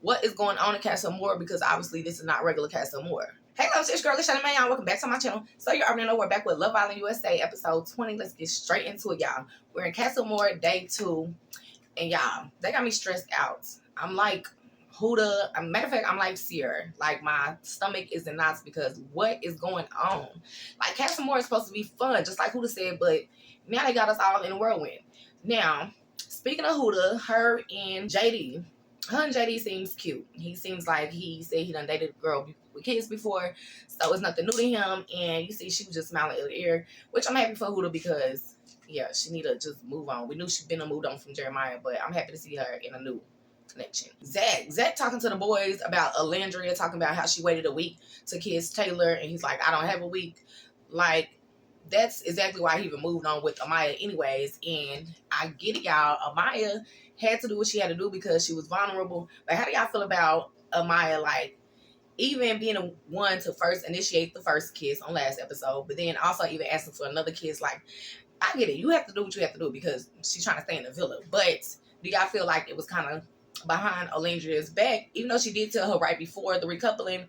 what is going on in Castle Moore, because obviously this is not regular Castle Moore. Hey, love, it's your girl, Lashana Mayan. Welcome back to my channel. So you already know we're back with Love Island USA episode 20. Let's get straight into it, y'all. We're in Castle Moore day 2, and y'all, they got me stressed out. I'm like Huda. Matter of fact, I'm like Sierra. Like, my stomach is in knots because what is going on? Like, Castle Moore is supposed to be fun, just like Huda said, but now they got us all in a whirlwind. Now, speaking of Huda, her and JD seems cute. He seems like he said he done dated a girl with kids before, so it's nothing new to him. And you see, she was just smiling ear to ear, which I'm happy for Huda because, yeah, she need to just move on. We knew she'd been moved on from Jeremiah, but I'm happy to see her in a new connection. Zach talking to the boys about Olandria, talking about how she waited a week to kiss Taylor, and he's like, I don't have a week. Like, that's exactly why he even moved on with Amaya anyways. And I get it, y'all. Amaya had to do what she had to do because she was vulnerable. But how do y'all feel about Amaya, like, even being the one to first initiate the first kiss on last episode, but then also even asking for another kiss? Like, I get it. You have to do what you have to do because she's trying to stay in the villa. But do y'all feel like it was kind of behind Olandria's back, even though she did tell her right before the recoupling?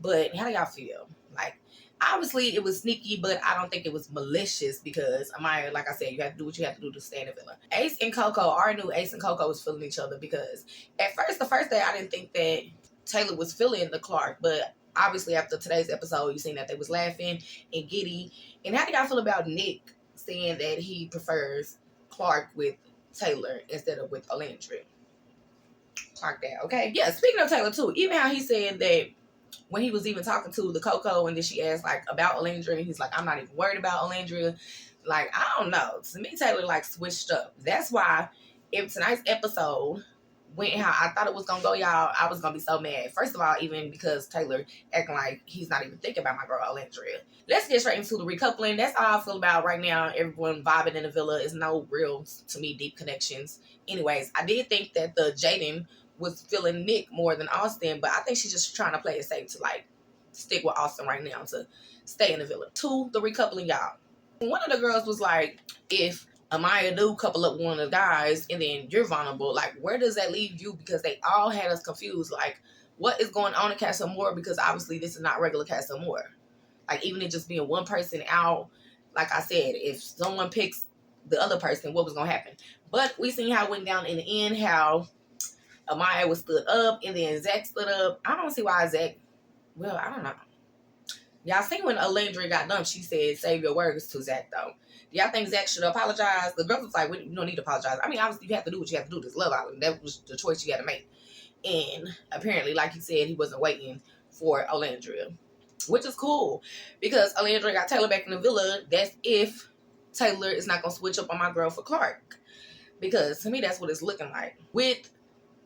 But how do y'all feel? Like, obviously, it was sneaky, but I don't think it was malicious because Amaya, like I said, you have to do what you have to do to stay in the villa. Ace and Coco, I already knew Ace and Coco was feeling each other because at first, the first day, I didn't think that Taylor was feeling the Clark, but obviously after today's episode, you seen that they was laughing and giddy. And how do y'all feel about Nick saying that he prefers Clark with Taylor instead of with Olandria? Clark that, okay? Yeah, speaking of Taylor too, even how he said that when he was even talking to the Coco, and then she asked like about Olandria, and he's like, I'm not even worried about Olandria. Like, I don't know. To me, Taylor like switched up. That's why if tonight's episode went how I thought it was gonna go, y'all, I was gonna be so mad. First of all, even because Taylor acting like he's not even thinking about my girl Olandria. Let's get straight into the recoupling. That's all I feel about right now. Everyone vibing in the villa. Is no real, to me, deep connections. Anyways, I did think that the Jaden was feeling Nick more than Austin, but I think she's just trying to play it safe to like stick with Austin right now to stay in the villa. To the recoupling, y'all. One of the girls was like, if Amaya do couple up with one of the guys and then you're vulnerable, like, where does that leave you? Because they all had us confused. Like, what is going on in Castle Moore? Because obviously this is not regular Castle Moore. Like, even it just being one person out, like I said, if someone picks the other person, what was going to happen? But we seen how it went down in the end, how Amaya was stood up and then Zach stood up. I don't see why Zach, well, I don't know. Y'all seen when Olandria got done, she said, save your words to Zach, though. Do y'all think Zach should apologize? The girl was like, you don't need to apologize. I mean, obviously, you have to do what you have to do. This Love Island. That was the choice you had to make. And apparently, like he said, he wasn't waiting for Olandria, which is cool because Olandria got Taylor back in the villa. That's if Taylor is not going to switch up on my girl for Clark. Because to me, that's what it's looking like. With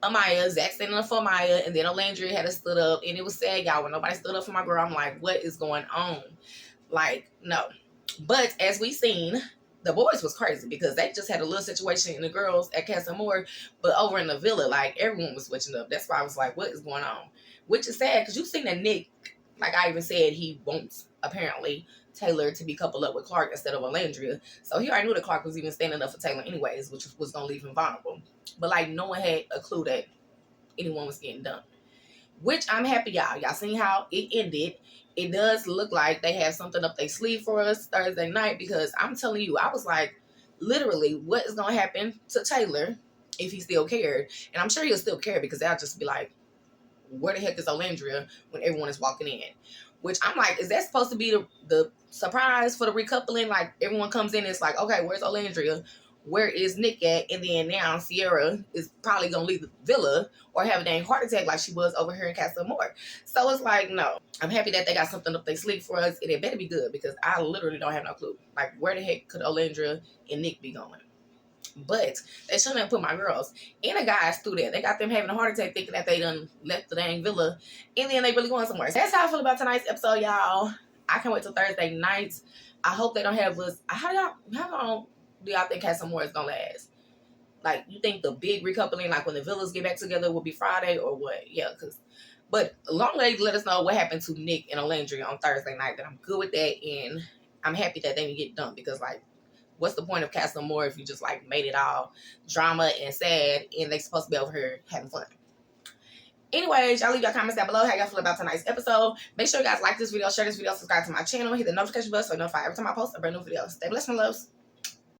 Amaya, Zach standing up for Amaya, and then Olandria had to stood up, and it was sad, y'all. When nobody stood up for my girl, I'm like, what is going on? Like, no. But as we seen, the boys was crazy because they just had a little situation in the girls at Castle Moore, but over in the villa, like, everyone was switching up. That's why I was like, what is going on? Which is sad because you've seen that Nick, like I even said, he wants, apparently, Taylor to be coupled up with Clark instead of Olandria. So he already knew that Clark was even standing up for Taylor anyways, which was going to leave him vulnerable. But, like, no one had a clue that anyone was getting done. Which I'm happy, y'all. Y'all seen how it ended. It does look like they have something up their sleeve for us Thursday night because I'm telling you, I was like, literally, what is going to happen to Taylor if he still cared? And I'm sure he'll still care because they'll just be like, where the heck is Olandria when everyone is walking in? Which I'm like, is that supposed to be the surprise for the recoupling? Like, everyone comes in and it's like, okay, where's Olandria? Where is Nick at? And then now Sierra is probably going to leave the villa or have a dang heart attack like she was over here in Castle Moore. So it's like, no. I'm happy that they got something up their sleeve for us. And it better be good because I literally don't have no clue. Like, where the heck could Olandria and Nick be going? But they shouldn't have put my girls and the guys through that. They got them having a heart attack thinking that they done left the dang villa and then they really going somewhere. So that's how I feel about tonight's episode, y'all. I can't wait till Thursday night. I hope they don't have us. How long do y'all think Castle Moore is gonna last? Like, you think the big recoupling, like when the villas get back together, will be Friday or what? Yeah, but long they let us know what happened to Nick and Olandria on Thursday night. That I'm good with that, and I'm happy that they didn't get done because, like, what's the point of Castle Moore if you just like made it all drama and sad and they supposed to be over here having fun? Anyways, y'all leave your comments down below how y'all feel about tonight's episode. Make sure you guys like this video, share this video, subscribe to my channel, hit the notification bell so you're notified every time I post a brand new video. Stay blessed, my loves.